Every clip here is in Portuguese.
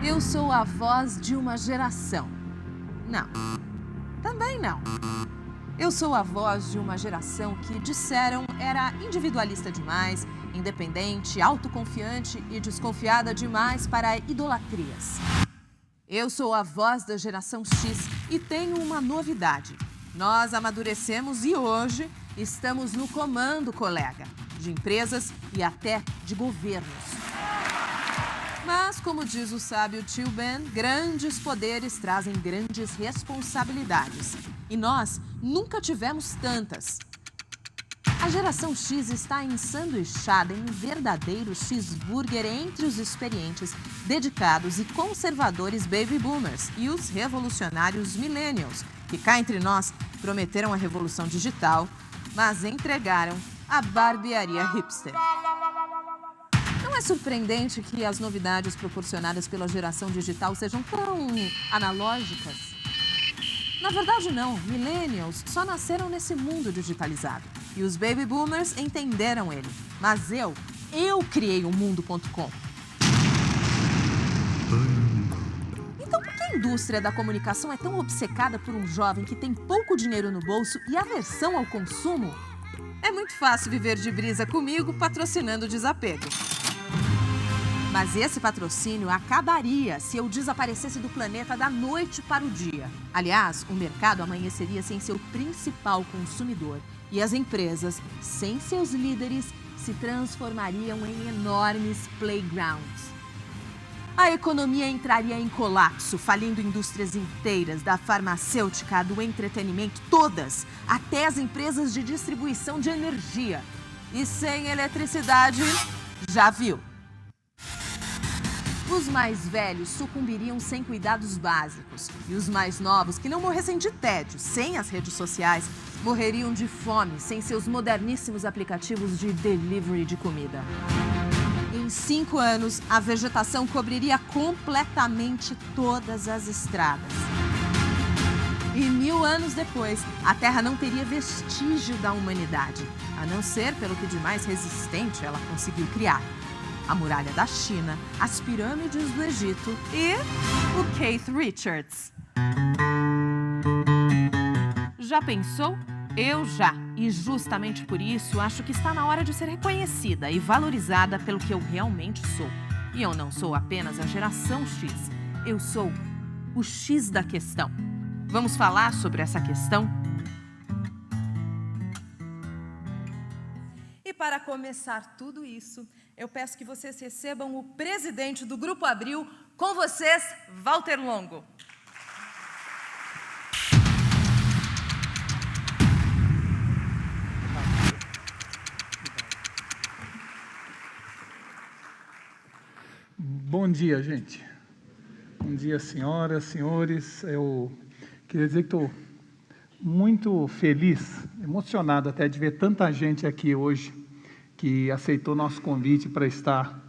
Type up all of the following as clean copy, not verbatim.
Eu sou a voz de uma geração. Não, também não. Eu sou a voz de uma geração que disseram era individualista demais, independente, autoconfiante e desconfiada demais para idolatrias. Eu sou a voz da geração X e tenho uma novidade. Nós amadurecemos e hoje estamos no comando, colega, de empresas e até de governos. Mas, como diz o sábio tio Ben, grandes poderes trazem grandes responsabilidades. E nós nunca tivemos tantas. A geração X está ensanduichada em um verdadeiro cheeseburger entre os experientes, dedicados e conservadores baby boomers e os revolucionários millennials, que cá entre nós prometeram a revolução digital, mas entregaram a barbearia hipster. Não é surpreendente que as novidades proporcionadas pela geração digital sejam tão analógicas? Na verdade, não. Millennials só nasceram nesse mundo digitalizado. E os baby boomers entenderam ele. Mas eu criei o mundo.com. Então, por que a indústria da comunicação é tão obcecada por um jovem que tem pouco dinheiro no bolso e aversão ao consumo? É muito fácil viver de brisa comigo patrocinando o desapego. Mas esse patrocínio acabaria se eu desaparecesse do planeta da noite para o dia. Aliás, o mercado amanheceria sem seu principal consumidor. E as empresas, sem seus líderes, se transformariam em enormes playgrounds. A economia entraria em colapso, falindo indústrias inteiras, da farmacêutica, do entretenimento, todas, até as empresas de distribuição de energia. E sem eletricidade, já viu. Os mais velhos sucumbiriam sem cuidados básicos. E os mais novos, que não morressem de tédio, sem as redes sociais, morreriam de fome, sem seus moderníssimos aplicativos de delivery de comida. Em 5 anos, a vegetação cobriria completamente todas as estradas. E 1000 anos depois, a Terra não teria vestígio da humanidade, a não ser pelo que de mais resistente ela conseguiu criar. A muralha da China, as pirâmides do Egito e o Keith Richards. Já pensou? Eu já. E justamente por isso, acho que está na hora de ser reconhecida e valorizada pelo que eu realmente sou. E eu não sou apenas a geração X. Eu sou o X da questão. Vamos falar sobre essa questão? E para começar tudo isso, eu peço que vocês recebam o presidente do Grupo Abril, com vocês, Walter Longo. Bom dia, gente. Bom dia, senhoras, senhores. Eu queria dizer que estou muito feliz, emocionado até de ver tanta gente aqui hoje que aceitou nosso convite para estar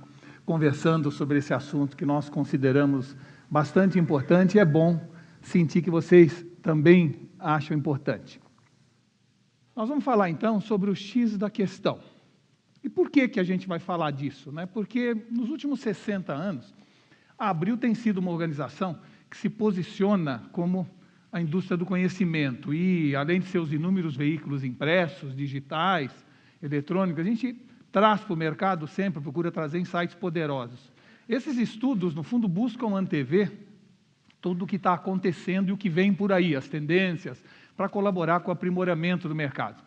conversando sobre esse assunto que nós consideramos bastante importante e é bom sentir que vocês também acham importante. Nós vamos falar então sobre o X da questão. E por que a gente vai falar disso? Porque nos últimos 60 anos, a Abril tem sido uma organização que se posiciona como a indústria do conhecimento e, além de seus inúmeros veículos impressos, digitais, eletrônicos, a gente traz para o mercado sempre, procura trazer insights poderosos. Esses estudos, no fundo, buscam antever tudo o que está acontecendo e o que vem por aí, as tendências, para colaborar com o aprimoramento do mercado.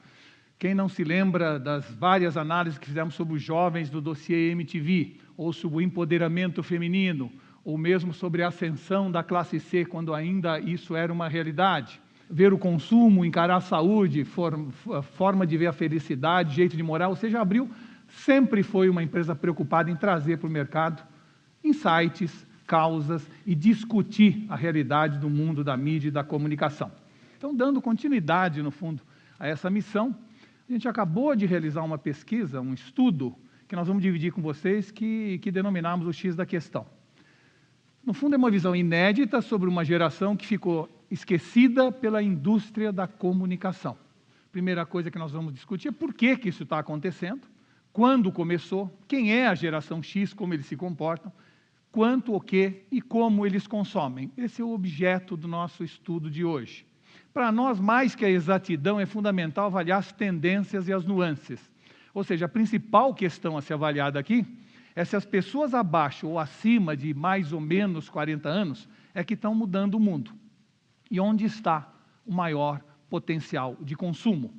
Quem não se lembra das várias análises que fizemos sobre os jovens do dossiê MTV, ou sobre o empoderamento feminino, ou mesmo sobre a ascensão da classe C, quando ainda isso era uma realidade. Ver o consumo, encarar a saúde, forma de ver a felicidade, jeito de morar, ou seja, a Abril sempre foi uma empresa preocupada em trazer para o mercado insights, causas e discutir a realidade do mundo da mídia e da comunicação. Então, dando continuidade, no fundo, a essa missão, a gente acabou de realizar uma pesquisa, um estudo, que nós vamos dividir com vocês, que denominamos o X da questão. No fundo, é uma visão inédita sobre uma geração que ficou esquecida pela indústria da comunicação. Primeira coisa que nós vamos discutir é por que isso está acontecendo, quando começou, quem é a geração X, como eles se comportam, quanto, o que e como eles consomem. Esse é o objeto do nosso estudo de hoje. Para nós, mais que a exatidão, é fundamental avaliar as tendências e as nuances. Ou seja, a principal questão a ser avaliada aqui é se as pessoas abaixo ou acima de mais ou menos 40 anos é que estão mudando o mundo. E onde está o maior potencial de consumo.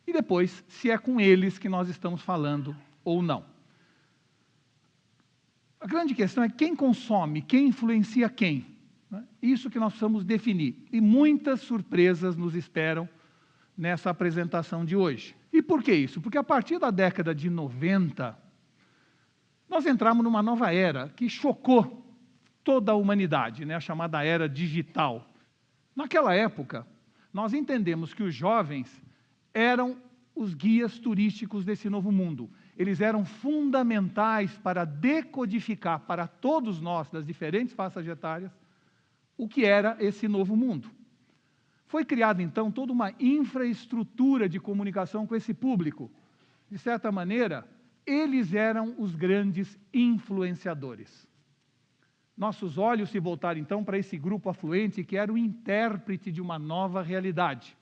E depois, se é com eles que nós estamos falando ou não. A grande questão é quem consome, quem influencia quem. Isso que nós precisamos definir. E muitas surpresas nos esperam nessa apresentação de hoje. E por que isso? Porque a partir da década de 90, nós entramos numa nova era que chocou toda a humanidade, a chamada era digital. Naquela época, nós entendemos que os jovens eram os guias turísticos desse novo mundo. Eles eram fundamentais para decodificar para todos nós, das diferentes faixas etárias, o que era esse novo mundo. Foi criada, então, toda uma infraestrutura de comunicação com esse público. De certa maneira, eles eram os grandes influenciadores. Nossos olhos se voltaram, então, para esse grupo afluente que era o intérprete de uma nova realidade.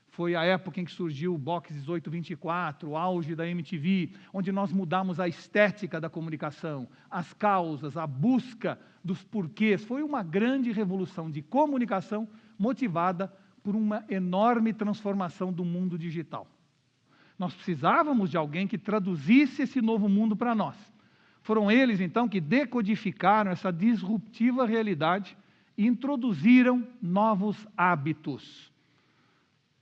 Foi a época em que surgiu o Box 1824, o auge da MTV, onde nós mudamos a estética da comunicação, as causas, a busca dos porquês. Foi uma grande revolução de comunicação motivada por uma enorme transformação do mundo digital. Nós precisávamos de alguém que traduzisse esse novo mundo para nós. Foram eles, então, que decodificaram essa disruptiva realidade e introduziram novos hábitos.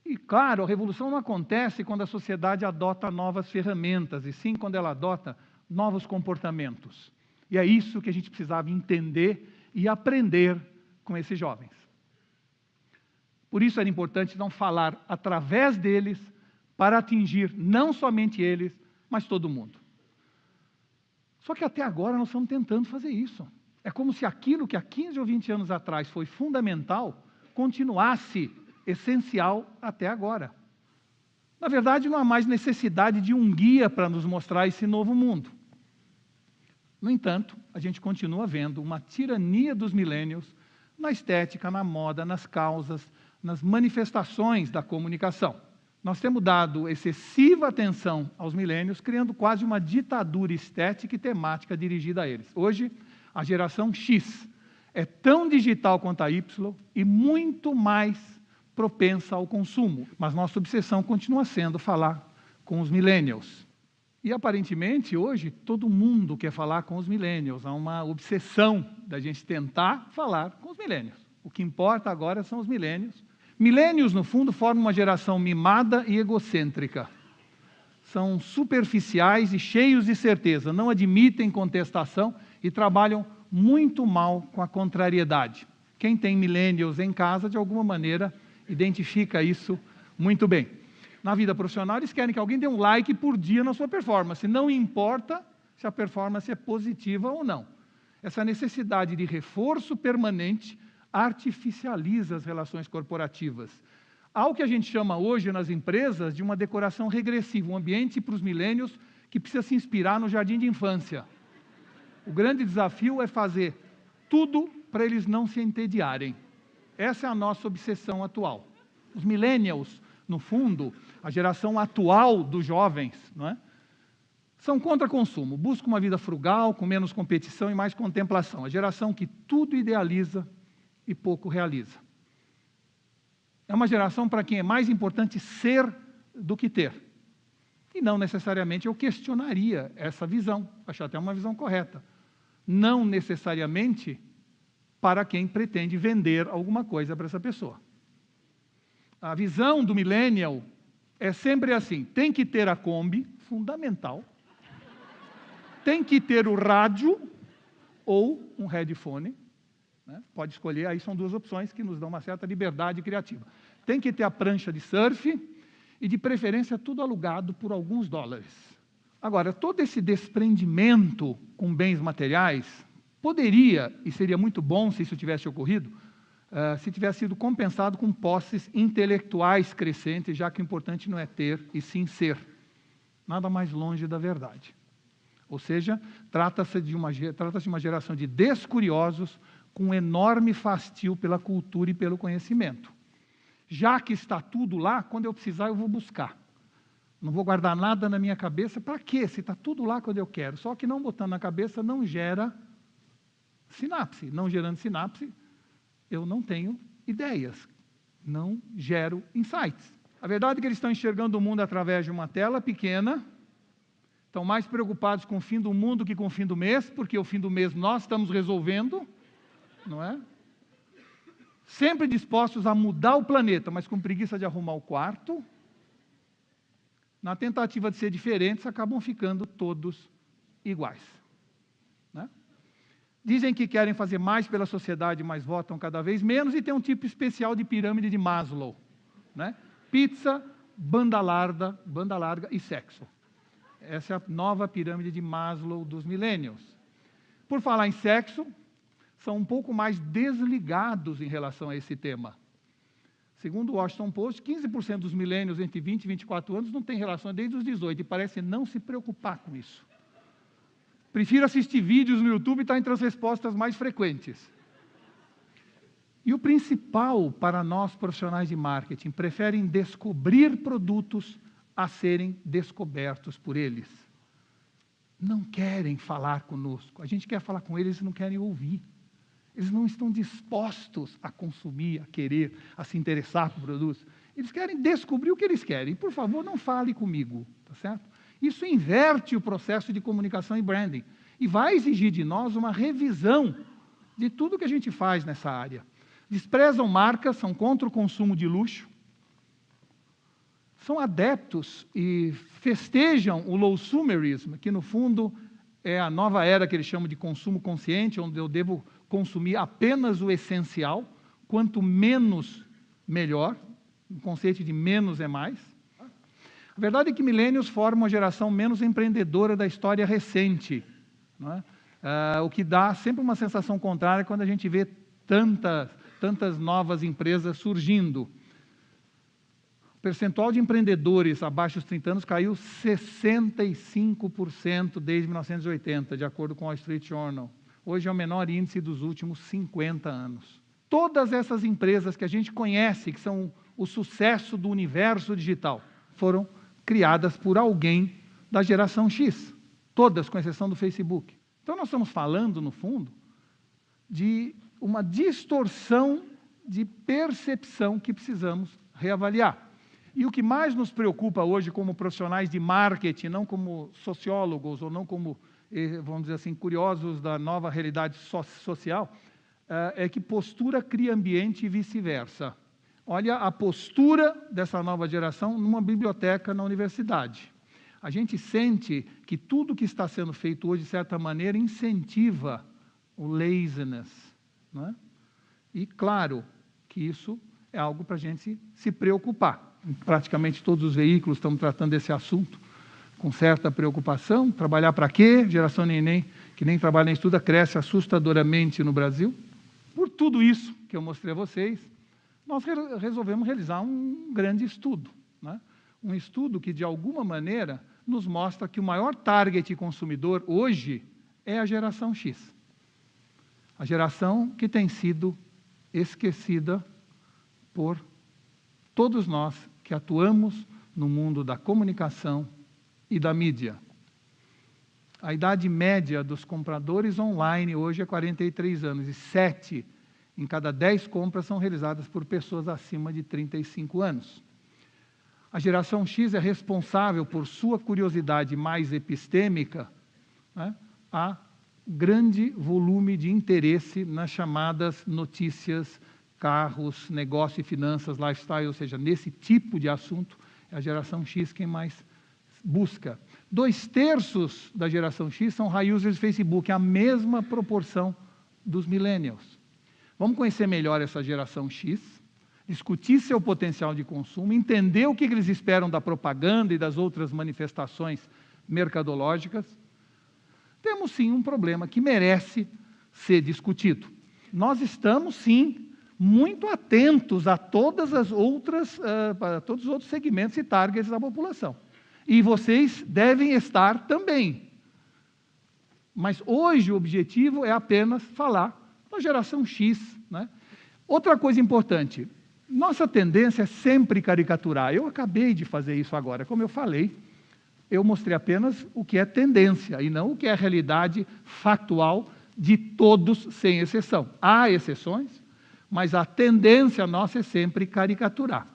E, claro, a revolução não acontece quando a sociedade adota novas ferramentas, e sim quando ela adota novos comportamentos. E é isso que a gente precisava entender e aprender com esses jovens. Por isso era importante não falar através deles para atingir não somente eles, mas todo mundo. Só que até agora nós estamos tentando fazer isso. É como se aquilo que há 15 ou 20 anos atrás foi fundamental, continuasse essencial até agora. Na verdade, não há mais necessidade de um guia para nos mostrar esse novo mundo. No entanto, a gente continua vendo uma tirania dos millennials na estética, na moda, nas causas, nas manifestações da comunicação. Nós temos dado excessiva atenção aos millennials, criando quase uma ditadura estética e temática dirigida a eles. Hoje, a geração X é tão digital quanto a Y e muito mais propensa ao consumo. Mas nossa obsessão continua sendo falar com os millennials. E, aparentemente, hoje, todo mundo quer falar com os millennials. Há uma obsessão da gente tentar falar com os millennials. O que importa agora são os millennials. Millennials, no fundo, formam uma geração mimada e egocêntrica. São superficiais e cheios de certeza, não admitem contestação e trabalham muito mal com a contrariedade. Quem tem millennials em casa, de alguma maneira, identifica isso muito bem. Na vida profissional, eles querem que alguém dê um like por dia na sua performance. Não importa se a performance é positiva ou não. Essa necessidade de reforço permanente artificializa as relações corporativas. Há o que a gente chama hoje nas empresas de uma decoração regressiva, um ambiente para os millennials que precisa se inspirar no jardim de infância. O grande desafio é fazer tudo para eles não se entediarem. Essa é a nossa obsessão atual. Os millennials, no fundo, a geração atual dos jovens, não é? São contra consumo, buscam uma vida frugal, com menos competição e mais contemplação. A geração que tudo idealiza e pouco realiza. É uma geração para quem é mais importante ser do que ter. E não necessariamente eu questionaria essa visão, acho até uma visão correta. Não necessariamente para quem pretende vender alguma coisa para essa pessoa. A visão do millennial é sempre assim, tem que ter a Kombi, fundamental, tem que ter o rádio ou um headphone, né? Pode escolher, aí são duas opções que nos dão uma certa liberdade criativa. Tem que ter a prancha de surf e, de preferência, tudo alugado por alguns dólares. Agora, todo esse desprendimento com bens materiais poderia, e seria muito bom se isso tivesse ocorrido, se tivesse sido compensado com posses intelectuais crescentes, já que o importante não é ter, e sim ser. Nada mais longe da verdade. Ou seja, trata-se de uma geração de descuriosos com enorme fastio pela cultura e pelo conhecimento. Já que está tudo lá, quando eu precisar eu vou buscar. Não vou guardar nada na minha cabeça, para quê? Se está tudo lá quando eu quero. Só que não botando na cabeça não gera sinapse. Não gerando sinapse, eu não tenho ideias. Não gero insights. A verdade é que eles estão enxergando o mundo através de uma tela pequena, estão mais preocupados com o fim do mundo que com o fim do mês, porque o fim do mês nós estamos resolvendo, não é? Sempre dispostos a mudar o planeta, mas com preguiça de arrumar o quarto. Na tentativa de ser diferentes, acabam ficando todos iguais. Né? Dizem que querem fazer mais pela sociedade, mas votam cada vez menos, e tem um tipo especial de pirâmide de Maslow. Né? Pizza, banda larga e sexo. Essa é a nova pirâmide de Maslow dos millennials. Por falar em sexo, são um pouco mais desligados em relação a esse tema. Segundo o Washington Post, 15% dos millennials entre 20 e 24 anos não têm relação desde os 18 e parece não se preocupar com isso. Prefiro assistir vídeos no YouTube e está entre as respostas mais frequentes. E o principal para nós profissionais de marketing, preferem descobrir produtos a serem descobertos por eles. Não querem falar conosco. A gente quer falar com eles e não querem ouvir. Eles não estão dispostos a consumir, a querer, a se interessar por produtos. Eles querem descobrir o que eles querem. Por favor, não fale comigo, tá certo? Isso inverte o processo de comunicação e branding. E vai exigir de nós uma revisão de tudo que a gente faz nessa área. Desprezam marcas, são contra o consumo de luxo, são adeptos e festejam o low-sumerism, que no fundo é a nova era que eles chamam de consumo consciente, onde eu devo consumir apenas o essencial, quanto menos, melhor, o conceito de menos é mais. A verdade é que millennials formam a geração menos empreendedora da história recente, não é? O que dá sempre uma sensação contrária quando a gente vê tantas novas empresas surgindo. O percentual de empreendedores abaixo dos 30 anos caiu 65% desde 1980, de acordo com o Wall Street Journal. Hoje é o menor índice dos últimos 50 anos. Todas essas empresas que a gente conhece, que são o sucesso do universo digital, foram criadas por alguém da geração X. Todas, com exceção do Facebook. Então, nós estamos falando, no fundo, de uma distorção de percepção que precisamos reavaliar. E o que mais nos preocupa hoje como profissionais de marketing, não como sociólogos ou não como, vamos dizer assim, curiosos da nova realidade social, é que postura cria ambiente e vice-versa. Olha a postura dessa nova geração numa biblioteca na universidade. A gente sente que tudo que está sendo feito hoje, de certa maneira, incentiva o laziness. Não é? E, claro, que isso é algo para a gente se preocupar. Praticamente todos os veículos estão tratando desse assunto com certa preocupação. Trabalhar para quê? Geração neném, que nem trabalha nem estuda, cresce assustadoramente no Brasil. Por tudo isso que eu mostrei a vocês, nós resolvemos realizar um grande estudo. Né? Um estudo que, de alguma maneira, nos mostra que o maior target consumidor hoje é a geração X. A geração que tem sido esquecida por todos nós que atuamos no mundo da comunicação e da mídia. A idade média dos compradores online hoje é 43 anos, e 7 em cada 10 compras são realizadas por pessoas acima de 35 anos. A geração X é responsável por sua curiosidade mais epistêmica, né, a grande volume de interesse nas chamadas notícias, carros, negócio e finanças, lifestyle, ou seja, nesse tipo de assunto, é a geração X quem mais busca. 2/3 da geração X são high users de Facebook, a mesma proporção dos millennials. Vamos conhecer melhor essa geração X, discutir seu potencial de consumo, entender o que eles esperam da propaganda e das outras manifestações mercadológicas. Temos, sim, um problema que merece ser discutido. Nós estamos, sim, muito atentos a todos os outros segmentos e targets da população. E vocês devem estar também. Mas hoje o objetivo é apenas falar da geração X, né? Outra coisa importante, nossa tendência é sempre caricaturar. Eu acabei de fazer isso agora. Como eu falei, eu mostrei apenas o que é tendência e não o que é a realidade factual de todos, sem exceção. Há exceções, mas a tendência nossa é sempre caricaturar.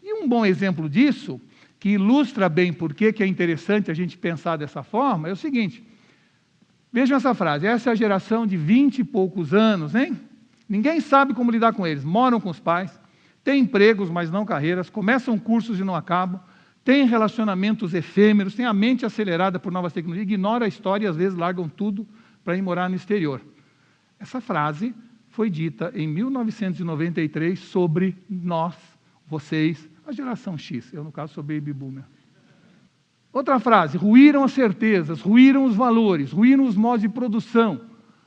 E um bom exemplo disso, que ilustra bem por que é interessante a gente pensar dessa forma, é o seguinte. Vejam essa frase, essa é a geração de 20 e poucos anos, hein? Ninguém sabe como lidar com eles, moram com os pais, têm empregos, mas não carreiras, começam cursos e não acabam, têm relacionamentos efêmeros, têm a mente acelerada por novas tecnologias, ignoram a história e às vezes largam tudo para ir morar no exterior. Essa frase foi dita em 1993 sobre nós, vocês, a geração X, eu no caso sou baby boomer. Outra frase, ruíram as certezas, ruíram os valores, ruíram os modos de produção,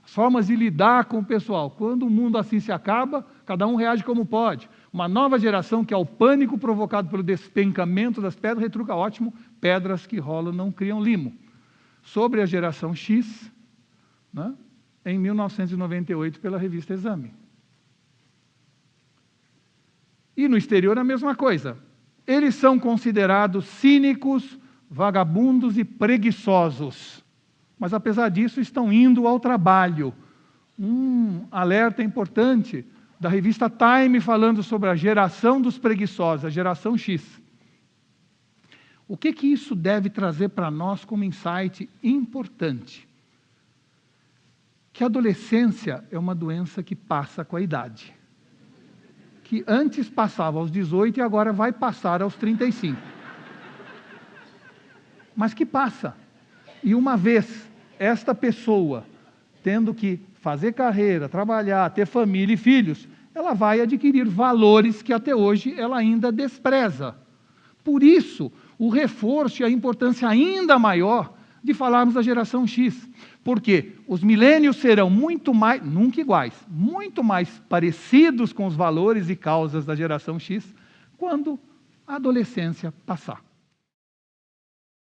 as formas de lidar com o pessoal. Quando o mundo assim se acaba, cada um reage como pode. Uma nova geração que, ao pânico provocado pelo despencamento das pedras, retruca, ótimo, pedras que rolam não criam limo. Sobre a geração X, né, em 1998, pela revista Exame. E no exterior a mesma coisa. Eles são considerados cínicos, vagabundos e preguiçosos. Mas, apesar disso, estão indo ao trabalho. Um alerta importante da revista Time falando sobre a geração dos preguiçosos, a geração X. O que isso deve trazer para nós como insight importante? Que a adolescência é uma doença que passa com a idade. Que antes passava aos 18 e agora vai passar aos 35. Mas que passa. E uma vez esta pessoa tendo que fazer carreira, trabalhar, ter família e filhos, ela vai adquirir valores que até hoje ela ainda despreza. Por isso, o reforço e a importância ainda maior de falarmos da geração X. Porque os milênios serão muito mais, nunca iguais, muito mais parecidos com os valores e causas da geração X quando a adolescência passar.